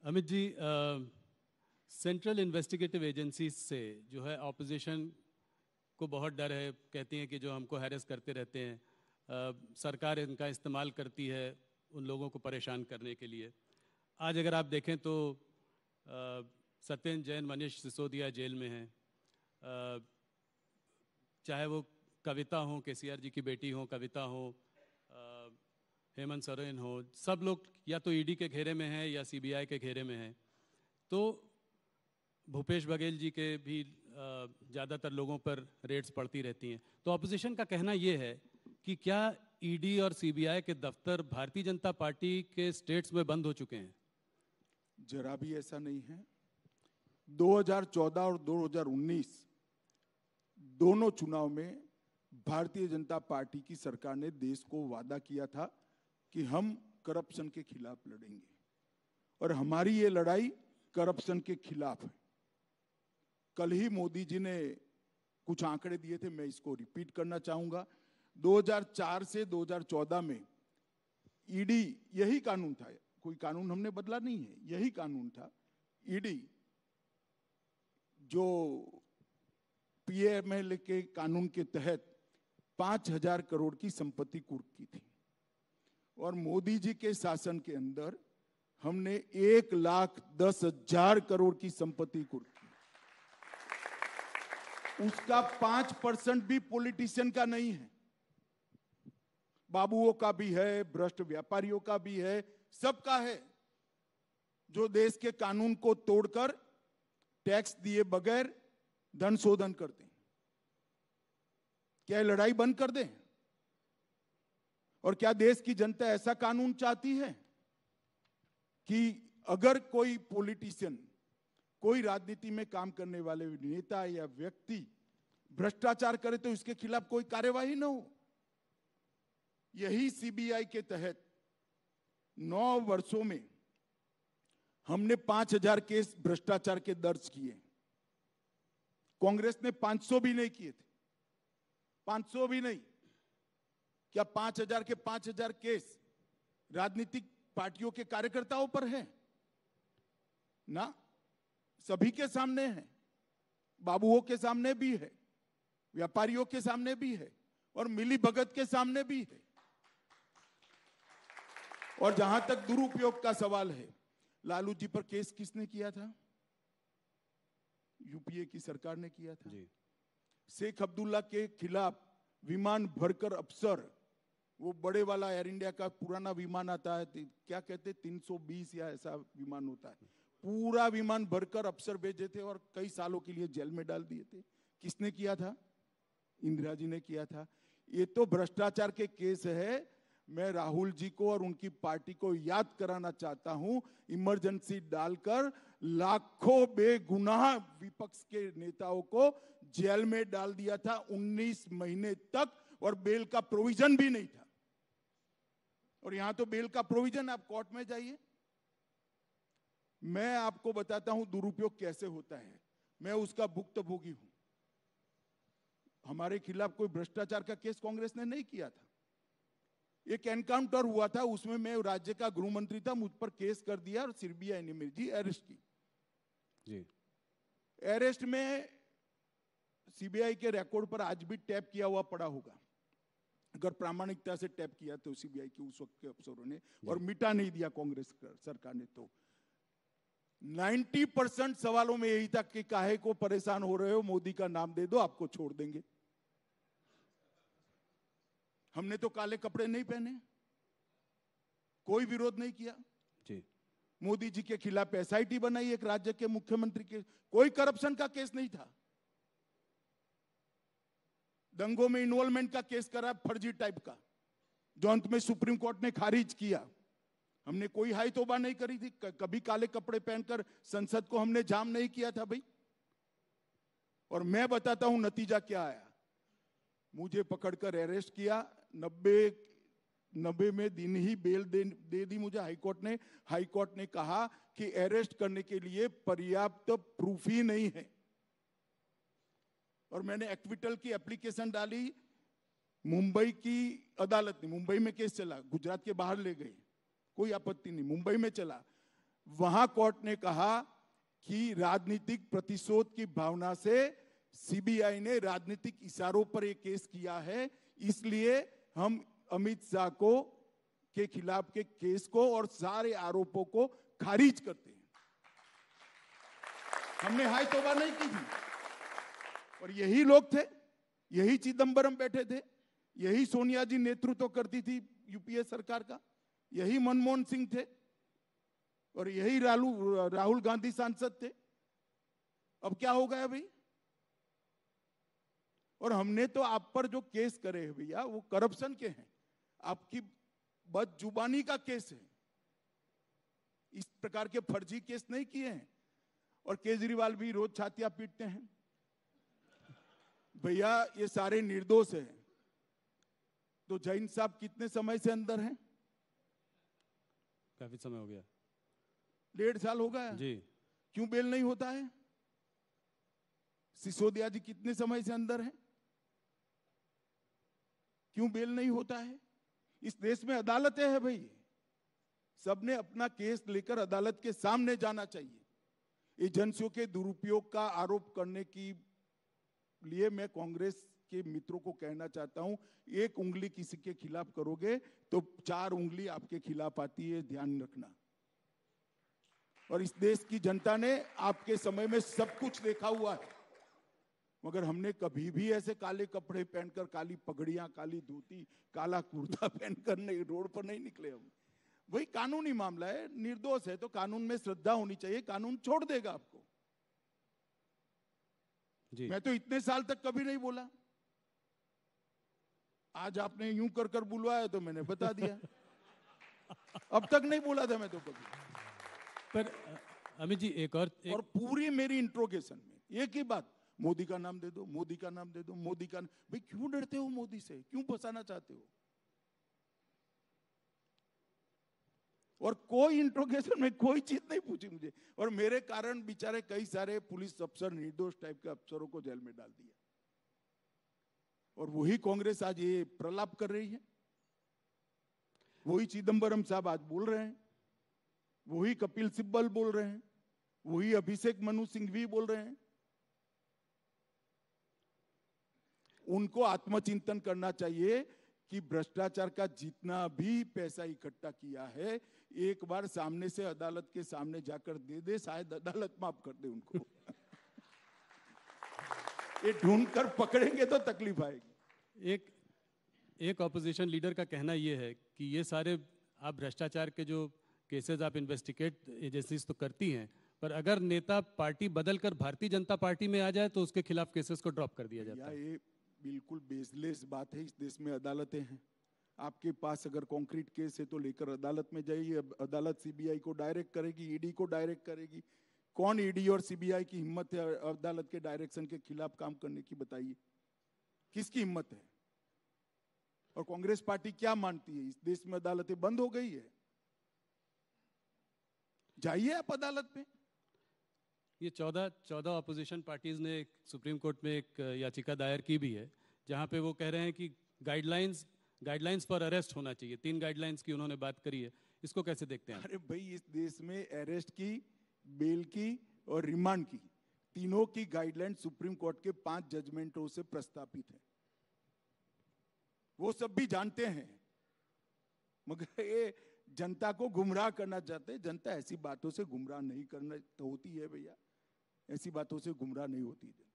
Amit ji, central investigative agency से जो है ऑपोजिशन को बहुत डर है, कहती हैं कि जो हमको हैरेस करते रहते हैं, सरकार इनका इस्तेमाल करती है उन लोगों को परेशान करने के लिए। आज अगर आप देखें तो सत्येंद्र जैन, मनीष सिसोदिया जेल में हैं, चाहे वो कविता हो, केसीआर जी की बेटी हो कविता हो, हेमंत सोरेन हो, सब लोग या तो ईडी के घेरे में हैं या सीबीआई के घेरे में हैं। तो भूपेश बघेल जी के भी ज़्यादातर लोगों पर रेड्स पड़ती रहती हैं। तो ऑपोजिशन का कहना ये है कि क्या ईडी और सीबीआई के दफ्तर भारतीय जनता पार्टी के स्टेट्स में बंद हो चुके हैं? जरा भी ऐसा नहीं है। 2014 और 2019 दोनों चुनाव में भारतीय जनता पार्टी की सरकार ने देश को वादा किया था कि हम करप्शन के खिलाफ लड़ेंगे, और हमारी ये लड़ाई करप्शन के खिलाफ है। कल ही मोदी जी ने कुछ आंकड़े दिए थे, मैं इसको रिपीट करना चाहूंगा। 2004 से 2014 में ईडी, यही कानून था, कोई कानून हमने बदला नहीं है, यही कानून था। ईडी जो पीएमएल के कानून के तहत 5,000 करोड़ की संपत्ति कुर्क की थी, और मोदी जी के शासन के अंदर हमने 1,10,000 करोड़ की संपत्ति कुर्क की। उसका 5% भी पॉलिटिशियन का नहीं है, बाबुओं का भी है, भ्रष्ट व्यापारियों का भी है, सबका है, जो देश के कानून को तोड़कर टैक्स दिए बगैर धन शोधन करते हैं। क्या लड़ाई बंद कर दें? और क्या देश की जनता ऐसा कानून चाहती है कि अगर कोई पॉलिटिशियन, कोई राजनीति में काम करने वाले नेता या व्यक्ति भ्रष्टाचार करे तो इसके खिलाफ कोई कार्यवाही न हो? यही सीबीआई के तहत 9 वर्षों में हमने 5,000 केस भ्रष्टाचार के दर्ज किए। कांग्रेस ने 500 भी नहीं किए थे, 500 भी नहीं। क्या 5,000 के 5,000 केस राजनीतिक पार्टियों के कार्यकर्ताओं पर है? ना, सभी के सामने है, बाबुओं के सामने भी है, व्यापारियों के सामने भी है, और मिली भगत के सामने भी है। और जहां तक दुरुपयोग का सवाल है, लालू जी पर केस किसने किया था? यूपीए की सरकार ने किया था जी। शेख अब्दुल्ला के खिलाफ विमान भरकर अफसर, वो बड़े वाला एयर इंडिया का पुराना विमान आता है, क्या कहते 320 या ऐसा विमान होता है, पूरा विमान भरकर अफसर भेजे थे और कई सालों के लिए जेल में डाल दिए थे। किसने किया था? इंदिरा जी ने किया था। ये तो भ्रष्टाचार के केस है। मैं राहुल जी को और उनकी पार्टी को याद कराना चाहता हूं, इमरजेंसी डालकर लाखों बेगुनाह विपक्ष के नेताओं को जेल में डाल दिया था 19 महीने तक, और बेल का प्रोविजन भी नहीं था। और यहां तो बेल का प्रोविजन, आप कोर्ट में जाइए। मैं आपको बताता हूं दुरुपयोग कैसे होता है, मैं उसका भुक्तभोगी हूं। हमारे खिलाफ कोई भ्रष्टाचार का केस कांग्रेस ने नहीं किया था। एक एनकाउंटर हुआ था, उसमें मैं राज्य का गृह मंत्री था, मुझ पर केस कर दिया और सीबीआई ने मेरी अरेस्ट की जी। अरेस्ट में सीबीआई के रिकॉर्ड पर आज भी टैप किया हुआ पड़ा होगा, अगर प्रामाणिकता से टैप किया तो सीबीआई के उस वक्त के अफसरों ने, और मिटा नहीं दिया कांग्रेस सरकार ने। तो 90% सवालों में यही था कि काहे को परेशान हो रहे हो, मोदी का नाम दे दो आपको छोड़ देंगे। हमने तो काले कपड़े नहीं पहने, कोई विरोध नहीं किया जी। मोदी जी के खिलाफ एसआईटी बनाई, एक राज्य के मुख्यमंत्री के, कोई करप्शन का केस नहीं था। दंगों में इन्वॉल्वमेंट का केस करा, फर्जी टाइप का, जो अंत में सुप्रीम कोर्ट ने खारिज किया। हमने कोई हाई तौबा नहीं करी थी, कभी काले कपड़े पहनकर संसद को हमने जाम नहीं किया था भाई। और मैं बताता हूं नतीजा क्या आया। मुझे पकड़कर अरेस्ट किया, 90 में दिन ही बेल दे दी मुझे हाईकोर्ट ने। हाईकोर्ट ने कहा कि अरेस्ट करने के लिए पर्याप्त प्रूफ ही नहीं है, और मैंने एक्विटल की एप्लीकेशन डाली। मुंबई की अदालत ने, मुंबई में केस चला, गुजरात के बाहर ले गए, कोई आपत्ति नहीं, मुंबई में चला। वहां कोर्ट ने कहा कि राजनीतिक प्रतिशोध की भावना से सीबीआई ने राजनीतिक इशारों पर यह केस किया है, इसलिए हम अमित शाह को के खिलाफ के केस को और सारे आरोपों को खारिज करते हैं। हमने हाय तौबा नहीं की थी। और यही लोग थे, यही चिदंबरम बैठे थे, यही सोनिया जी नेतृत्व करती थी यूपीए सरकार का, यही मनमोहन सिंह थे और यही राहुल गांधी सांसद थे। अब क्या हो गया भाई? और हमने तो आप पर जो केस करे हैं भैया वो करप्शन के हैं, आपकी बदजुबानी का केस है। इस प्रकार के फर्जी केस नहीं किए हैं। और केजरीवाल भी रोज छातियां पीटते हैं भैया ये सारे निर्दोष हैं। तो जैन साहब कितने समय से अंदर हैं? काफी समय हो गया, 1.5 साल हो गया जी। क्यों बेल नहीं होता है? सिसोदिया जी कितने समय से अंदर हैं? क्यों बेल नहीं होता है? इस देश में अदालतें हैं भाई, सबने अपना केस लेकर अदालत के सामने जाना चाहिए। एजेंसियों के दुरुपयोग का आरोप करने की लिए मैं कांग्रेस के मित्रों को कहना चाहता हूं, एक उंगली किसी के खिलाफ करोगे तो 4 उंगली आपके खिलाफ आती है, ध्यान रखना। और इस देश की जनता ने आपके समय में सब कुछ देखा हुआ है, मगर हमने कभी भी ऐसे काले कपड़े पहनकर, काली पगड़ियां, काली धोती, काला कुर्ता पहनकर नहीं, रोड पर नहीं निकले हम। वही कानूनी मामला है, निर्दोष है तो कानून में श्रद्धा होनी चाहिए, कानून छोड़ देगा आपको। जी। मैं तो इतने साल तक कभी नहीं बोला, आज आपने यूं कर कर बुलवाया तो मैंने बता दिया। अब तक नहीं बोला था मैं तो कभी। पर अमित जी एक और पूरी मेरी इंट्रोगेशन में एक ही बात, मोदी का नाम दे दो, मोदी का नाम दे दो, मोदी का। भाई क्यों डरते हो मोदी से? क्यों फंसाना चाहते हो? और कोई इंट्रोगेशन में कोई चीज नहीं पूछी मुझे, और मेरे कारण बेचारे कई सारे पुलिस अफसर, निर्दोष टाइप के अफसरों को जेल में डाल दिया। और वही कांग्रेस आज ये प्रलाप कर रही है, वही चिदंबरम साहब आज बोल रहे हैं, वही कपिल सिब्बल बोल रहे हैं, वही अभिषेक मनु सिंघवी बोल रहे हैं। उनको आत्मचिंतन करना चाहिए कि भ्रष्टाचार का जितना भी पैसा इकट्ठा किया है, एक बार सामने से अदालत के सामने जाकर दे दे, शायद अदालत माफ कर दे उनको। ये ढूंढकर पकड़ेंगे तो तकलीफ आएगी। एक ऑपोजिशन लीडर का कहना यह है कि ये सारे आप भ्रष्टाचार के जो केसेस आप इन्वेस्टिगेट एजेंसीज तो करती हैं, पर अगर नेता पार्टी बदलकर भारतीय जनता पार्टी में आ जाए तो उसके खिलाफ केसेस को ड्रॉप कर दिया जाता है। ये बिल्कुल बेसलेस बात है। इस देश में अदालतें हैं, आपके पास अगर कॉन्क्रीट केस है तो लेकर अदालत में जाइए, अदालत सीबीआई को डायरेक्ट करेगी, ईडी को डायरेक्ट करेगी। कौन ईडी और सीबीआई की हिम्मत है अदालत के डायरेक्शन के खिलाफ काम करने की? बताइए किसकी हिम्मत है? और कांग्रेस पार्टी क्या मानती है? इस देश में अदालतें बंद हो गई है, जाइए आप अदालत में। ये 14 अपोजिशन पार्टीज ने सुप्रीम कोर्ट में एक याचिका दायर की भी है, जहां पे वो कह रहे हैं कि गाइडलाइंस फॉर अरेस्ट होना चाहिए। 3 गाइडलाइंस की उन्होंने बात करी है, इसको कैसे देखते हैं? अरे भाई, इस देश में अरेस्ट की, बेल की और रिमांड की, तीनों की गाइडलाइन सुप्रीम कोर्ट के 5 जजमेंटों से प्रस्तावित है। वो सब भी जानते हैं, मगर ये जनता को गुमराह करना चाहते हैं। जनता ऐसी बातों से गुमराह नहीं करना होती है भैया, ऐसी बातों से गुमराह नहीं होती है।